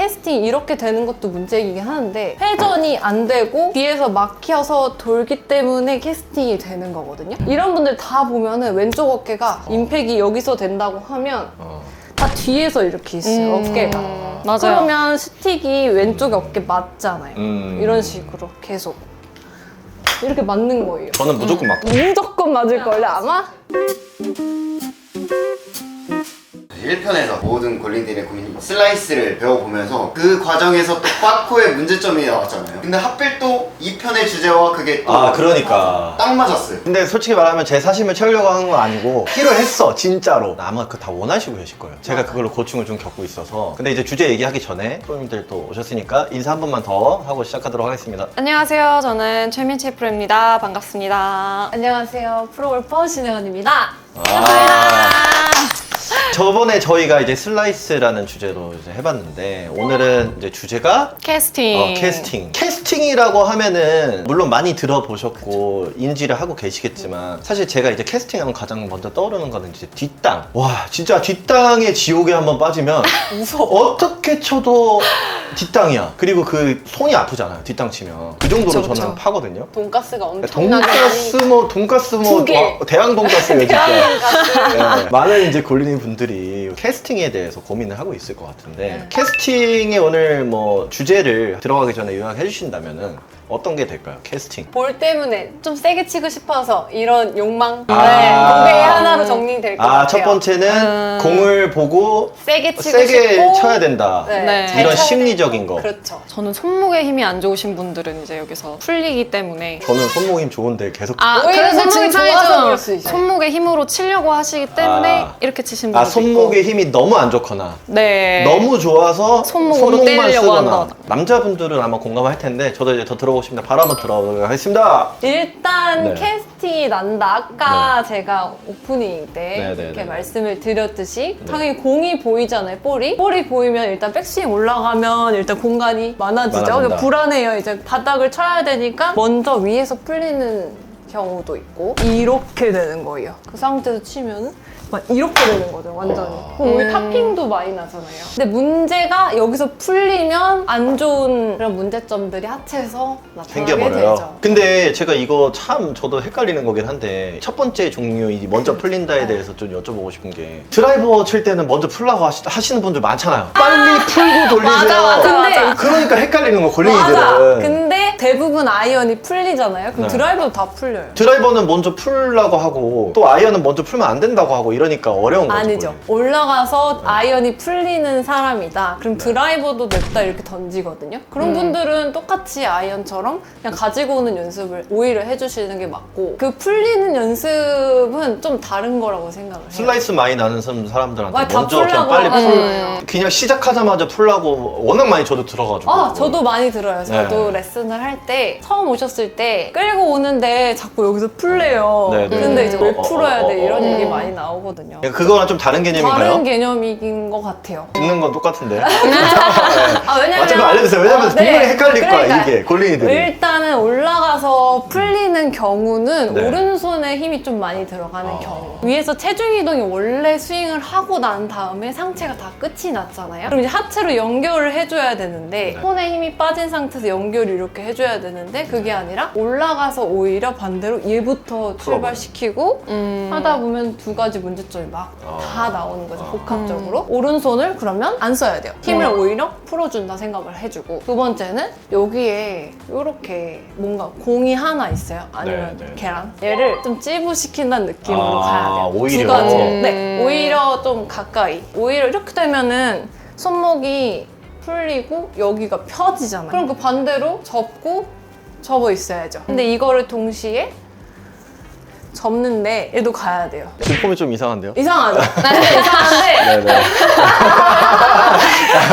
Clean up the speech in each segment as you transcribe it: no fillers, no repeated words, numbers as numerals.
캐스팅이 이렇게 되는 것도 문제이긴 하는데 회전이 안 되고 뒤에서 막혀서 돌기 때문에 캐스팅이 되는 거거든요. 이런 분들 다 보면은 왼쪽 어깨가 임팩이 여기서 된다고 하면 다 뒤에서 이렇게 있어요, 어깨가. 맞아요. 그러면 스틱이 왼쪽 어깨 맞잖아요. 이런 식으로 계속 이렇게 맞는 거예요. 저는 무조건 맞거든요. 무조건 맞을걸요, 아마? 1편에서 모든 골린들의 고민 슬라이스를 배워보면서 그 과정에서 또 빠코의 문제점이 나왔잖아요. 근데 하필 또 2편의 주제와 그게 또 그러니까. 딱 맞았어요. 근데 솔직히 말하면 제 사심을 채우려고 한 건 아니고 필요했어 진짜로. 아마 그 다 원하시고 계실 거예요. 제가 그걸로 고충을 좀 겪고 있어서. 근데 이제 주제 얘기하기 전에 프로님들 또 오셨으니까 인사 한 번만 더 하고 시작하도록 하겠습니다. 안녕하세요. 저는 최민채 프로입니다. 반갑습니다. 안녕하세요. 프로골퍼 신혜원입니다. 저번에 저희가 이제 슬라이스라는 주제로 이제 해봤는데 오늘은 이제 주제가 캐스팅. 캐스팅. 캐스팅이라고 하면은 물론 많이 들어보셨고 인지를 하고 계시겠지만 사실 제가 이제 캐스팅하면 가장 먼저 떠오르는 거는 이제 뒷땅. 와 진짜 뒷땅의 지옥에 한번 빠지면 무서워. 어떻게 쳐도 뒷땅이야. 그리고 그 손이 아프잖아요. 뒷땅 치면 그 정도로 그쵸, 저는 그쵸. 파거든요. 돈가스가 엄청나게 돈가스 두 개. 대왕 돈가스예요 진짜. 돈가스. 네, 많은 이제 골리님 분들이 캐스팅에 대해서 고민을 하고 있을 것 같은데 캐스팅에 오늘 뭐 주제를 들어가기 전에 요약해 주신다면은 어떤 게 될까요? 캐스팅. 볼 때문에 좀 세게 치고 싶어서 이런 욕망 아. 네, 그게 하나로 정리될 것 같아요. 첫 번째는 공을 보고 세게 치고 세게 싶고 쳐야 된다. 네. 잘 이런 쳐야 심리적인 되고. 거. 그렇죠. 저는 손목에 힘이 안 좋으신 분들은 이제 여기서 풀리기 때문에 저는 손목 힘 좋은데 계속 오히려 그래서 손목이 증상이 좋아서 좀 그럴 수 있어요. 손목에 힘으로 치려고 하시기 때문에 이렇게 치신 분들도 손목의 있고. 힘이 너무 안 좋거나 네. 너무 좋아서 손목으로 손목만 때리려고 쓰거나. 한다. 남자분들은 아마 공감할 텐데 저도 이제 더 들어보고 싶습니다. 바로 한번 들어보도록 하겠습니다. 일단 네. 캐스팅이 난다. 아까 제가 오프닝 때 네, 네, 이렇게 네. 말씀을 드렸듯이 당연히 공이 보이잖아요, 볼이. 볼이 보이면 일단 백스윙 올라가면 일단 공간이 많아지죠. 많아진다. 불안해요. 이제 바닥을 쳐야 되니까 먼저 위에서 풀리는 경우도 있고 이렇게 되는 거예요. 그 상태에서 치면은 막 이렇게 되는 거죠, 완전히. 그럼 왜 탑핑도 많이 나잖아요. 근데 문제가 여기서 풀리면 안 좋은 그런 문제점들이 하체에서 나타나게 생겨버려요. 되죠. 근데 제가 이거 참 저도 헷갈리는 거긴 한데 첫 번째 종류 이 먼저 풀린다에 대해서 좀 여쭤보고 싶은 게 드라이버 칠 때는 먼저 풀라고 하시는 분들 많잖아요. 빨리 풀고 돌리세요. 맞아. 그러니까 헷갈리는 거 맞아. 골린이들은. 근데 대부분 아이언이 풀리잖아요. 그럼 네. 드라이버도 다 풀려요. 드라이버는 먼저 풀라고 하고 또 아이언은 먼저 풀면 안 된다고 하고 이러니까 어려운 거죠. 아니죠. 올라가서 아이언이 풀리는 사람이다. 그럼 드라이버도 냅다 이렇게 던지거든요. 그런 분들은 똑같이 아이언처럼 그냥 가지고 오는 연습을 오히려 해주시는 게 맞고 그 풀리는 연습은 좀 다른 거라고 생각을 해요. 슬라이스 많이 나는 사람들한테 다 먼저 그냥 풀라고 빨리 하잖아요. 그냥 시작하자마자 풀라고 워낙 많이 저도 들어가지고. 저도 많이 들어요. 저도 네. 레슨을 할 때 처음 오셨을 때 끌고 오는데 자꾸 여기서 풀래요. 네, 네. 근데 이제 왜 풀어야 돼? 이런 어. 얘기 많이 나오거든요. 그거랑 좀 다른 개념인가요? 다른 개념인 것 같아요. 듣는 건 똑같은데. 왜냐면 좀 알려주세요. 왜냐면 분명히 헷갈릴 거야, 그러니까 이게 골린이들이. 일단은 올라가서 풀리는 경우는 네. 오른손에 힘이 좀 많이 들어가는 경우. 위에서 체중 이동이 원래 스윙을 하고 난 다음에 상체가 다 끝이 났잖아요. 그럼 이제 하체로 연결을 해줘야 되는데 네. 손에 힘이 빠진 상태에서 연결을 이렇게 해줘야 되는데 그게 아니라 올라가서 오히려 반대로 얘부터 출발시키고 하다 보면 두 가지 문제점이 막 다 나오는 거죠, 복합적으로. 오른손을 그러면 안 써야 돼요. 힘을 오히려 풀어준다 생각을 해주고. 두 번째는 여기에 이렇게 뭔가 공이 하나 있어요. 아니면 네, 네. 계란. 얘를 좀 찌부시킨다는 느낌으로 가야 돼요. 오히려. 두 가지. 네, 오히려 좀 가까이. 오히려 이렇게 되면은 손목이 풀리고 여기가 펴지잖아요. 그럼 그 반대로 접고 접어 있어야죠. 근데 이거를 동시에 접는데 얘도 가야 돼요. 폼이 좀 이상한데요? 이상하죠? 네, 이상한데 네네.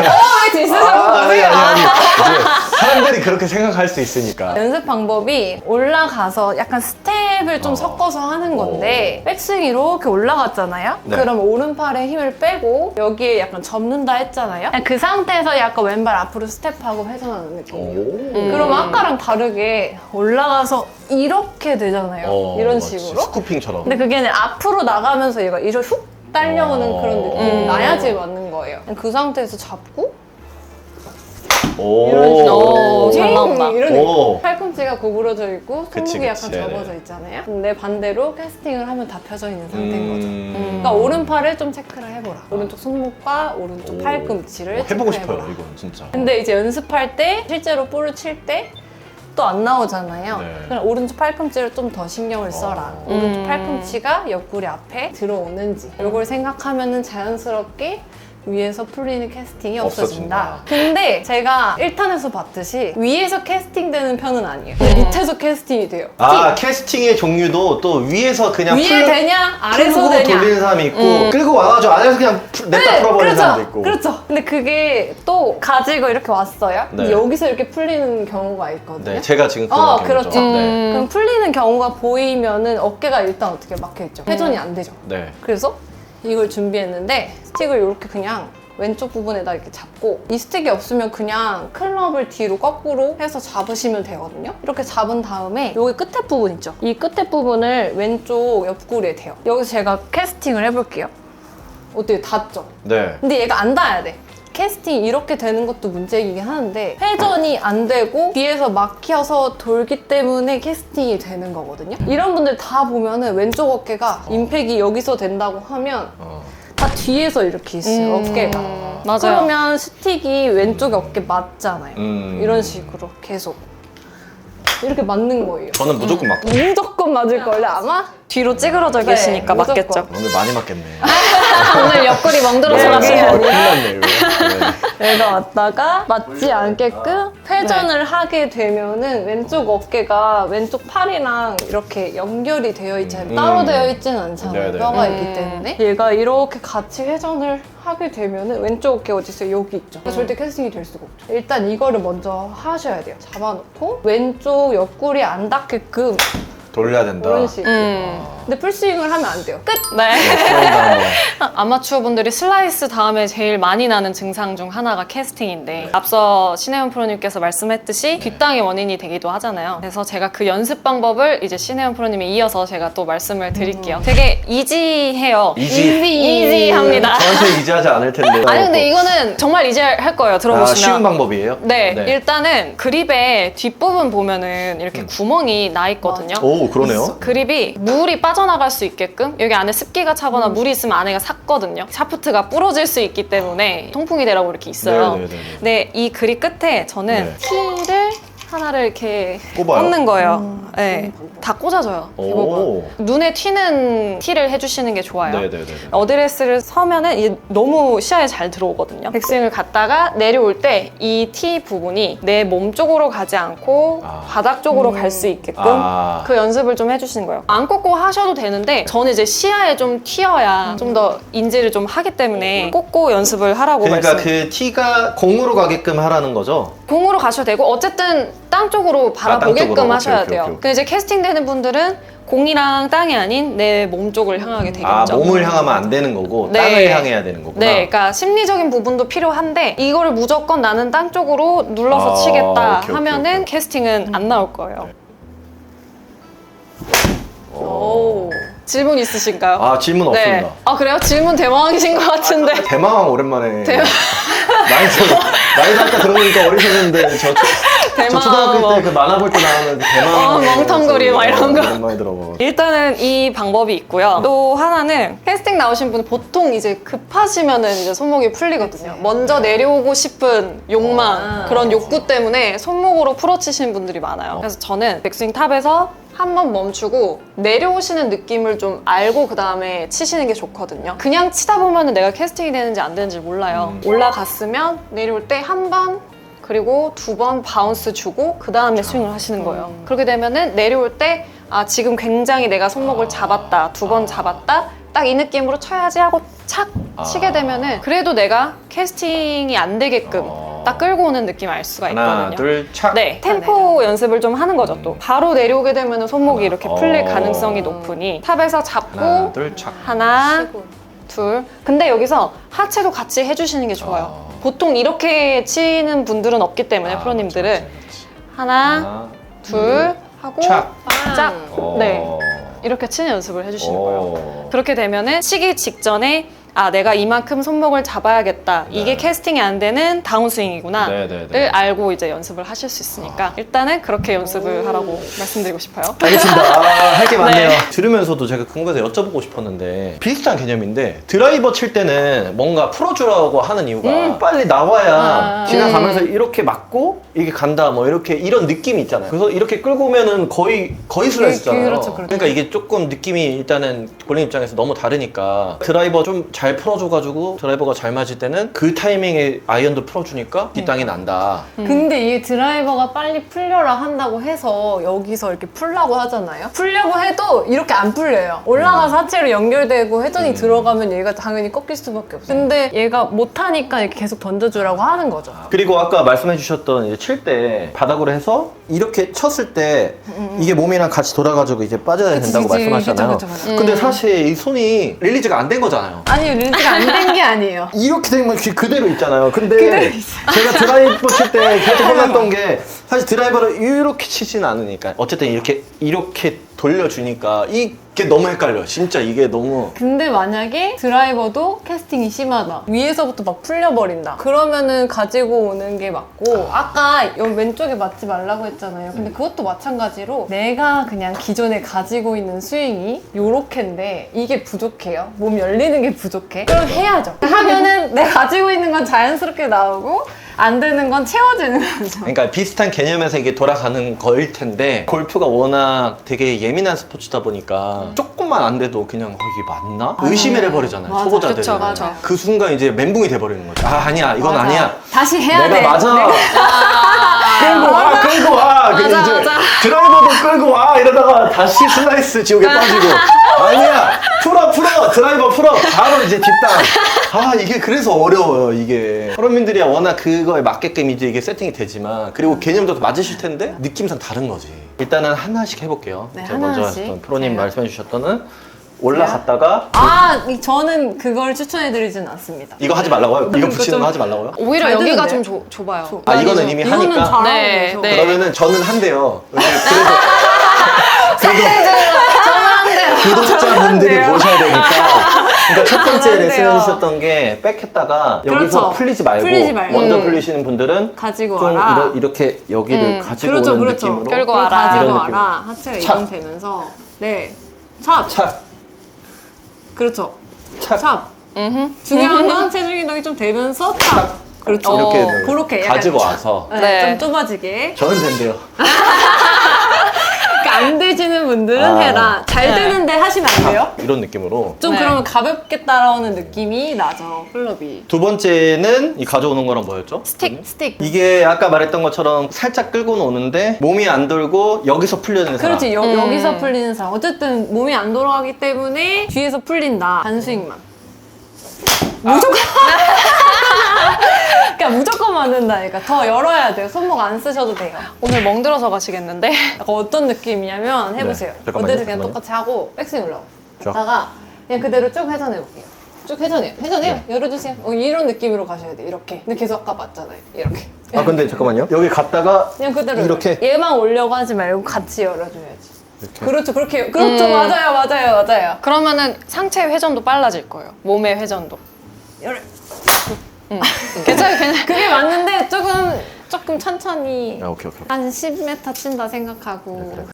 왜 뒤수셨어요? 아니. 이제 사람들이 그렇게 생각할 수 있으니까. 연습 방법이 올라가서 약간 스텝을 좀 섞어서 하는 건데 백스윙이 이렇게 올라갔잖아요? 네. 그럼 오른팔에 힘을 빼고 여기에 약간 접는다 했잖아요? 그 상태에서 약간 왼발 앞으로 스텝하고 회전하는 느낌이에요. 그럼 아까랑 다르게 올라가서 이렇게 되잖아요. 이런 마치 식으로. 스쿠핑처럼. 근데 그게 아니라 앞으로 나가면서 얘가 이렇게 훅 딸려오는 그런 느낌이 나야지 맞는 거예요. 그 상태에서 잡고 이런 식으로. 오, 잘 나온다. 이런 오. 느낌. 팔꿈치가 구부러져 있고 그치, 손목이 그치. 약간 네네. 접어져 있잖아요. 근데 반대로 캐스팅을 하면 다 펴져 있는 상태인 거죠. 그러니까 음. 오른팔을 좀 체크를 해보라. 오른쪽 손목과 오른쪽 오. 팔꿈치를 해보고 체크해보라. 싶어요, 이건 진짜. 근데 이제 연습할 때 실제로 볼을 칠 때 또 안 나오잖아요. 네. 그럼 오른쪽 팔꿈치를 좀 더 신경을 써라. 오른쪽 팔꿈치가 옆구리 앞에 들어오는지 이걸 생각하면은 자연스럽게 위에서 풀리는 캐스팅이 없어진다. 없어진다. 근데 제가 1탄에서 봤듯이 위에서 캐스팅되는 편은 아니에요. 근데 밑에서 캐스팅이 돼요. 아, 캐스팅의 종류도 또 위에서 그냥 위에 되냐 아래서 풀고 되냐. 돌리는 사람이 있고 끌고 와가지고 안에서 그냥 냅다 풀어버리는 그렇죠. 사람도 있고. 그렇죠. 근데 그게 또 가지고 이렇게 왔어요. 네. 근데 여기서 이렇게 풀리는 경우가 있거든요. 네, 제가 지금 그런 경우죠. 그렇죠. 네. 그럼 풀리는 경우가 보이면은 어깨가 일단 어떻게 막혀있죠. 회전이 안 되죠. 네. 그래서 이걸 준비했는데 스틱을 이렇게 그냥 왼쪽 부분에다 이렇게 잡고 이 스틱이 없으면 그냥 클럽을 뒤로 거꾸로 해서 잡으시면 되거든요. 이렇게 잡은 다음에 여기 끝에 부분 있죠. 이 끝에 부분을 왼쪽 옆구리에 대요. 여기서 제가 캐스팅을 해볼게요. 어때요? 닿죠? 네. 근데 얘가 안 닿아야 돼. 캐스팅이 이렇게 되는 것도 문제이긴 하는데 회전이 안 되고 뒤에서 막혀서 돌기 때문에 캐스팅이 되는 거거든요. 이런 분들 다 보면은 왼쪽 어깨가 임팩이 여기서 된다고 하면 다 뒤에서 이렇게 있어요, 어깨가. 맞아요. 그러면 스틱이 왼쪽 어깨 맞잖아요. 음. 이런 식으로 계속 이렇게 맞는 거예요. 저는 무조건 맞고. 무조건 맞을걸요, 아마? 뒤로 찌그러져 네, 계시니까 무조건. 맞겠죠. 오늘 많이 맞겠네. 오늘 옆구리 멍들어서 네, 가시는 큰일 났네, 이거. 네. 내가 왔다가 맞지 않게끔 회전을 하게 되면은 왼쪽 어깨가 왼쪽 팔이랑 이렇게 연결이 되어 있지 않아요. 따로 되어 있지는 않잖아요. 네네. 뼈가 있기 때문에. 얘가 이렇게 같이 회전을 하게 되면은 왼쪽 어깨 어디 있어요? 여기 있죠. 그러니까 절대 캐스팅이 될 수가 없죠. 일단 이거를 먼저 하셔야 돼요. 잡아놓고 왼쪽 옆구리 안 닿게끔 돌려야 된다. 이런 식으로. 근데 풀스윙을 하면 안 돼요. 끝! 네. 그런다, 한번. 아마추어 분들이 슬라이스 다음에 제일 많이 나는 증상 중 하나가 캐스팅인데 앞서 신혜원 프로님께서 말씀했듯이 뒷땅의 원인이 되기도 하잖아요. 그래서 제가 그 연습 방법을 이제 신혜원 프로님이 이어서 제가 또 말씀을 드릴게요. 되게 이지해요. 이지합니다. 저한테 이지하지 않을 텐데. 아니 근데 이거는 정말 이지할 거예요. 들어보시면. 아, 쉬운 방법이에요? 네, 일단은 그립의 뒷부분 보면은 이렇게 구멍이 나 있거든요. 오, 그러네요. 그립이 물이 빠져나갈 수 있게끔 여기 안에 습기가 차거나 물이 있으면 안에가 삭거든요. 샤프트가 부러질 수 있기 때문에 통풍이 되라고 이렇게 있어요. 네네네네. 네, 이 그립 끝에 저는 네. 티를 하나를 이렇게 꼽아요? 꽂는 거예요. 네, 다 꽂아져요. 대부분. 오. 눈에 튀는 티를 해주시는 게 좋아요. 네네네. 어드레스를 서면은 이게 너무 시야에 잘 들어오거든요. 백스윙을 갔다가 내려올 때 이 티 부분이 내 몸 쪽으로 가지 않고 아. 바닥 쪽으로 갈 수 있게끔 아. 그 연습을 좀 해주시는 거예요. 안 꽂고 하셔도 되는데 저는 이제 시야에 좀 튀어야 좀 더 인지를 좀 하기 때문에 꽂고 연습을 하라고 그러니까 말씀을 그 티가 공으로 가게끔 하라는 거죠? 공으로 가셔도 되고 어쨌든 땅 쪽으로 바라보게끔 쪽으로. 하셔야 오케이, 돼요. 오케이, 오케이. 근데 이제 캐스팅 되는 분들은 공이랑 땅이 아닌 내 몸 쪽을 향하게 되겠죠. 아, 몸을 향하면 안 되는 거고 네. 땅을 향해야 되는 거구나. 네, 그러니까 심리적인 부분도 필요한데 이거를 무조건 나는 땅 쪽으로 눌러서 아, 치겠다 오케이, 오케이, 하면은 오케이. 캐스팅은 안 나올 거예요. 오. 질문 있으신가요? 아, 질문 없습니다. 아 그래요? 질문 대망이신 것 같은데. 대망 오랜만에. 나이도 아까 들어보니까 어리셨는데 저 대망 초등학교 뭐. 때 그 만화 볼 때 나오는 그 대망 멍텅구리 막 이런 거. 오랜만에 들어봐. 일단은 이 방법이 있고요. 또 하나는 캐스팅 나오신 분 보통 이제 급하시면은 이제 손목이 풀리거든요. 먼저 내려오고 싶은 욕망, 그런 욕구 때문에 손목으로 풀어치시는 분들이 많아요. 그래서 저는 백스윙 탑에서 한 번 멈추고 내려오시는 느낌을 좀 알고 그 다음에 치시는 게 좋거든요. 그냥 치다 보면은 내가 캐스팅이 되는지 안 되는지 몰라요. 올라갔으면 내려올 때 한 번 그리고 2번 바운스 주고 그 다음에 스윙을 하시는 거예요. 그렇게 되면은 내려올 때 아 지금 굉장히 내가 손목을 잡았다, 2번 잡았다, 딱 이 느낌으로 쳐야지 하고 착 치게 되면은 그래도 내가 캐스팅이 안 되게끔 딱 끌고 오는 느낌 알 수가 있거든요. 하나, 둘, 착. 네, 템포 연습을 좀 하는 거죠 또. 바로 내려오게 되면 손목이 이렇게 풀릴 가능성이 높으니 탑에서 잡고 하나, 둘, 착. 하나, 둘. 근데 여기서 하체도 같이 해주시는 게 좋아요. 보통 이렇게 치는 분들은 없기 때문에 프로님들은 그렇지, 그렇지. 하나, 둘 하고 착. 짝. 오. 네, 이렇게 치는 연습을 해주시는 거예요. 오. 그렇게 되면은 치기 직전에 아 내가 이만큼 손목을 잡아야겠다. 이게 캐스팅이 안 되는 다운스윙이구나. 네. 를 알고 이제 연습을 하실 수 있으니까 일단은 그렇게 연습을 하라고 말씀드리고 싶어요. 알겠습니다. 할 게 많네요. 네. 들으면서도 제가 궁금해서 여쭤보고 싶었는데 비슷한 개념인데 드라이버 칠 때는 뭔가 풀어주라고 하는 이유가 빨리 나와야 지나가면서 이렇게 맞고 이게 간다 뭐 이렇게 이런 느낌이 있잖아요. 그래서 이렇게 끌고 오면은 거의 슬라이스잖아요. 그렇죠. 그러니까 이게 조금 느낌이 일단은 볼링 입장에서 너무 다르니까 드라이버 좀 잘 풀어줘가지고 드라이버가 잘 맞을 때는 그 타이밍에 아이언도 풀어주니까 뒷땅이 난다. 근데 이게 드라이버가 빨리 풀려라 한다고 해서 여기서 이렇게 풀라고 하잖아요. 풀려고 해도 이렇게 안 풀려요. 올라가서 하체로 연결되고 회전이 들어가면 얘가 당연히 꺾일 수밖에 없어요. 근데 얘가 못하니까 이렇게 계속 던져주라고 하는 거죠. 그리고 아까 말씀해주셨던 칠 때 바닥으로 해서 이렇게 쳤을 때 이게 몸이랑 같이 돌아가지고 이제 빠져야 된다고 그치. 말씀하셨잖아요. 그쵸. 근데 사실 이 손이 릴리즈가 안 된 거잖아요. 아니요, 릴리즈가 안 된 게 아니에요. 이렇게 되면 그대로 있잖아요. 근데 제가 드라이버 칠 때 계속 몰랐던 게 사실 드라이버를 이렇게 치진 않으니까 어쨌든 이렇게 돌려주니까 이게 너무 헷갈려. 진짜 이게 너무 근데 만약에 드라이버도 캐스팅이 심하다. 위에서부터 막 풀려버린다. 그러면은 가지고 오는 게 맞고 아까 여기 왼쪽에 맞지 말라고 했잖아요. 근데 그것도 마찬가지로 내가 그냥 기존에 가지고 있는 스윙이 요렇게인데 이게 부족해요. 몸 열리는 게 부족해. 그럼 해야죠. 하면은 내가 가지고 있는 건 자연스럽게 나오고 안 되는 건 채워지는 거죠. 그러니까 비슷한 개념에서 이게 돌아가는 거일 텐데 골프가 워낙 되게 예민한 스포츠다 보니까 조금만 안 돼도 그냥 이게 맞나? 의심을 해버리잖아요. 맞아. 초보자들은. 그쵸, 맞아. 그 순간 이제 멘붕이 돼버리는 거죠. 아 아니야 이건 맞아. 아니야. 다시 해야 내가 돼. 맞아. 끌고 와. 근데 맞아, 이제 맞아. 드라이버도 끌고 와 이러다가 다시 슬라이스 지옥에 빠지고 아니야 풀어 드라이버 풀어 바로 이제 뒷땅. 아 이게 그래서 어려워요 이게. 프로민들이 워낙 그거에 맞게끔 이제 이게 세팅이 되지만 그리고 개념도 맞으실 텐데 느낌상 다른 거지. 일단은 하나씩 해볼게요. 네, 제가 먼저 하나씩. 하셨던 프로님 제가. 말씀해 주셨던은 올라갔다가 저는 그걸 추천해드리진 않습니다. 이거 하지 말라고요? 이거 그거 붙이는 좀- 거 하지 말라고요? 오히려 잘 여기가 되는데? 좀 좁아요. 아 이거는 이미 이거는 하니까 잘하고 네, 계셔. 네. 그러면은 저는 한대요. 그래도 구독자분들이 보셔야 되니까. 그러니까 첫 번째 안 돼요. 레슨 해주셨던 게 백했다가 여기서 그렇죠. 풀리지 말고 풀리지 말고. 먼저 풀리시는 분들은 가지고 좀 와라. 이렇게 여기를 가지고 그렇죠, 오는 그렇죠. 느낌으로 끌고 그걸 와라. 가지고 이런 와라. 하체가 찹. 이동되면서 네, 찹. 착 그렇죠. 착. 찹. 중요한 건 체중 이동이 좀 되면서 찹. 그렇죠. 이렇게 그렇게 약간 가지고 찹. 와서 네, 네. 좀 좁아지게. 저는 된대요. 그러니까 안 되시는 분들은 아. 해라. 잘 네. 되는데 하시면 안 돼요? 이런 느낌으로. 좀 네. 그러면 가볍게 따라오는 느낌이 나죠. 클럽이. 두 번째는 이 가져오는 거랑 뭐였죠? 스틱. 이게 아까 말했던 것처럼 살짝 끌고 노는데 몸이 안 돌고 여기서 풀려는 사람. 그렇지. 여기서 풀리는 사람. 어쨌든 몸이 안 돌아가기 때문에 뒤에서 풀린다. 단스윙만. 무조건. 그러니까 무조건 맞는다니까. 더 열어야 돼요. 손목 안 쓰셔도 돼요. 오늘 멍들어서 가시겠는데? 약간 어떤 느낌이냐면 해보세요. 네, 잠깐만요, 어쨌든 그냥 잠깐만요. 똑같이 하고 백스윙 올라오고 자. 갔다가 그냥 그대로 쭉 회전해볼게요. 쭉 회전해요. 회전해요. 열어주세요. 이런 느낌으로 가셔야 돼요. 이렇게. 근데 계속 아까 맞잖아요. 이렇게. 아 근데 잠깐만요. 여기 갔다가 그냥 그대로 이렇게? 열어요. 얘만 올려고 하지 말고 같이 열어줘야지. 그렇죠. 그렇게. 그렇죠. 맞아요. 그러면은 상체 회전도 빨라질 거예요. 몸의 회전도. 열어. 괜찮아요. 그게 맞는데 조금 천천히 아, 오케이. 한 10m 친다 생각하고.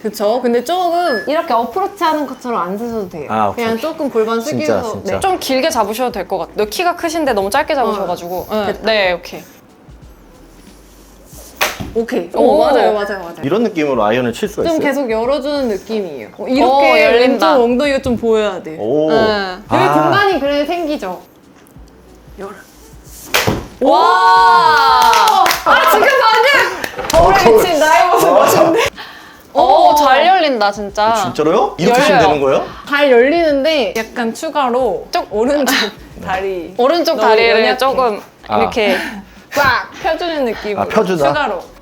그쵸. 근데 조금 이렇게 어프로치 하는 것처럼 안 쓰셔도 돼요. 아, 오케이, 그냥 오케이. 조금 골반 숙이고. 진짜. 네. 좀 길게 잡으셔도 될 것 같아요. 키가 크신데 너무 짧게 잡으셔가지고. 네, 오케이. 오케이. 오. 맞아요. 이런 느낌으로 아이언을 칠 수가 좀 있어요? 계속 열어주는 느낌이에요. 이렇게 열린다. 왼쪽 엉덩이가 좀 보여야 돼. 오. 응. 여기 공간이 그래 생기죠. 열어. 와! 지금 방금 거울에 비친 나의 모습 멋진데. 잘 열린다, 진짜. 진짜로요? 이렇게 치면 열려요. 되는 거예요? 잘 열리는데 약간 추가로 쪽. 오른쪽 다리 오른쪽 너무 다리를 연약해. 조금 아. 이렇게. 꽉 펴주는 느낌으로 아, 펴주나? 추가로.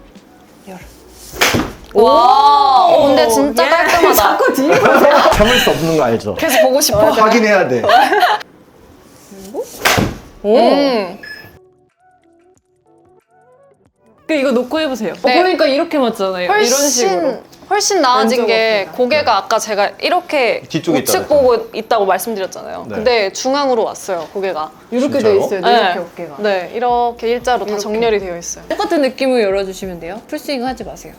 와! 근데 진짜 예. 깔끔하다. 자꾸 뒤에 보세요. 참을 수 없는 거 알죠? 계속 보고 싶어. 확인해야 돼. 그 이거 놓고 해보세요. 네. 그러니까 이렇게 맞잖아요. 이런 식으로. 훨씬 나아진 왼쪽 게 어깨가. 고개가 아까 제가 이렇게 뒤쪽에 있다 우측 보고 있다고 말씀드렸잖아요. 네. 근데 중앙으로 왔어요, 고개가. 이렇게 진짜요? 돼 있어요. 이렇게 어깨가. 네, 이렇게 일자로 다 이렇게. 정렬이 되어 있어요. 똑같은 느낌을 열어주시면 돼요. 풀스윙 하지 마세요.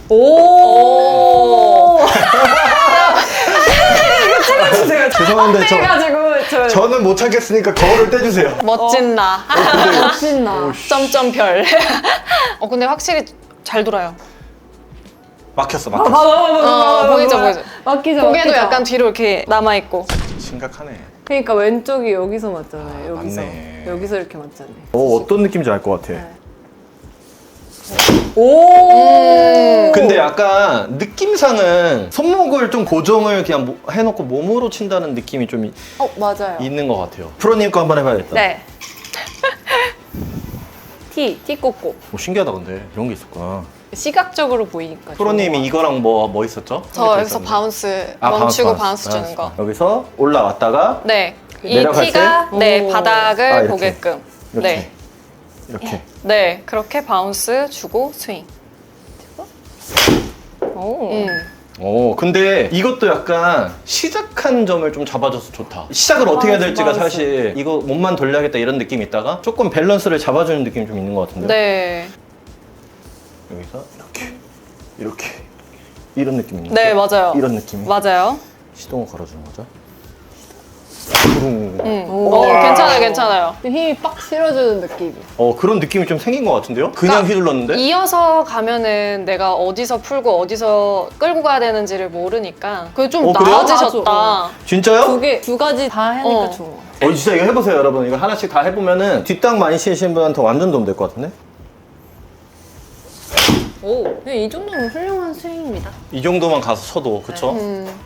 오! 죄송한데 해가지고 저는 못 참겠으니까 거울을 떼주세요. 멋진 나. 신나. 점점별. 근데 확실히 잘 돌아요. 막혔어. 보이죠, 보이죠. 막히죠. 고개도 막히죠. 약간 뒤로 이렇게 남아있고. 심각하네. 그러니까 왼쪽이 여기서 맞잖아요. 여기서. 맞네. 여기서 이렇게 맞잖아요. 어떤 느낌인지 알 것 같아. 오! 근데 약간 느낌상은 손목을 좀 고정을 그냥 해놓고 몸으로 친다는 느낌이 좀 맞아요. 있는 것 같아요. 프로님 거 한번 해봐야겠다. 네. 티 꼬꼬. 오, 신기하다 근데 이런 게 있었구나. 시각적으로 보이니까. 프로님이 이거랑 뭐 있었죠? 저 여기서 바운스, 멈추고 바운스 주는 거. 여기서 올라왔다가 네. 이 내려갈 티가 때? 네, 오. 바닥을 이렇게. 보게끔. 이렇게 네. 이렇게 네. 그렇게 바운스 주고 스윙. 오. 오, 근데 이것도 약간 시작한 점을 좀 잡아줘서 좋다. 시작을 어떻게 해야 될지가 맞아. 사실 이거 몸만 돌려야겠다 이런 느낌이 있다가 조금 밸런스를 잡아주는 느낌이 좀 있는 것 같은데. 네. 여기서 이렇게 이런 느낌 있는 네, 거죠? 맞아요. 이런 느낌이 맞아요. 시동을 걸어주는 거죠. 괜찮아요, 괜찮아요. 힘이 빡 실어주는 느낌이. 그런 느낌이 좀 생긴 것 같은데요? 그냥 그러니까 휘둘렀는데? 이어서 가면은 내가 어디서 풀고 어디서 끌고 가야 되는지를 모르니까 그게 좀 그래요? 나아지셨다. 진짜요? 두 가지 다 하니까 어. 좋아. 진짜 이거 해보세요 여러분. 이거 하나씩 다 해보면은 뒷땅 많이 치시는 분한테 완전 도움 될 것 같은데? 그냥 이 정도면 훌륭한 스윙입니다. 이 정도만 가서 쳐도 그쵸?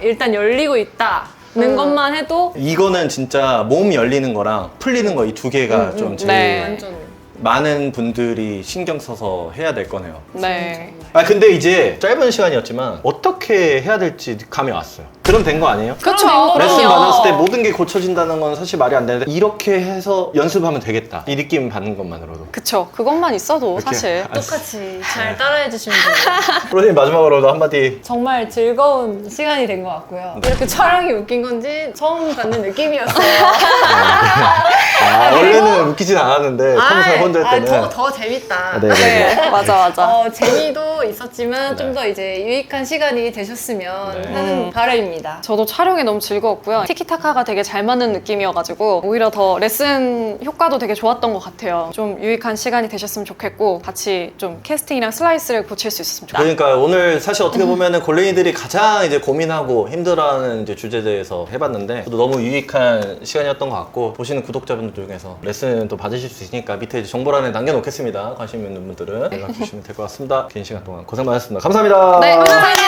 일단 열리고 있다는 것만 해도 이거는 진짜 몸 열리는 거랑 풀리는 거 이 두 개가 좀 제일 네. 완전 많은 분들이 신경 써서 해야 될 거네요. 네. 근데 이제 짧은 시간이었지만 어떻게 해야 될지 감이 왔어요. 그럼 된 거 아니에요? 그렇죠. 레슨 그럼요. 받았을 때 모든 게 고쳐진다는 건 사실 말이 안 되는데 이렇게 해서 연습하면 되겠다. 이 느낌 받는 것만으로도. 그쵸. 그것만 있어도 이렇게. 사실. 똑같이 잘 따라해 주시면 돼요. 프로님 마지막으로도 한마디. 정말 즐거운 시간이 된 것 같고요. 이렇게 촬영이 웃긴 건지 처음 받는 느낌이었어요. 원래는 웃기진 않았는데 평소에 혼자 할 때는. 더 재밌다. 네. 네, 맞아, 맞아. 재미도 있었지만 좀 네. 더 이제 유익한 시간이 되셨으면 네. 하는 바람입니다. 저도 촬영이 너무 즐거웠고요. 티키타카가 되게 잘 맞는 느낌이어가지고 오히려 더 레슨 효과도 되게 좋았던 것 같아요. 좀 유익한 시간이 되셨으면 좋겠고 같이 좀 캐스팅이랑 슬라이스를 고칠 수 있었으면 좋겠어요. 그러니까 오늘 사실 어떻게 보면은 골레이들이 가장 이제 고민하고 힘들어하는 이제 주제에 대해서 해봤는데 저도 너무 유익한 시간이었던 것 같고 보시는 구독자분들 중에서 레슨 또 받으실 수 있으니까 밑에 이제 정보란에 남겨놓겠습니다. 관심 있는 분들은 연락 주시면 될 것 같습니다. 긴 시간 동안 고생 많으셨습니다. 감사합니다. 네, 감사합니다.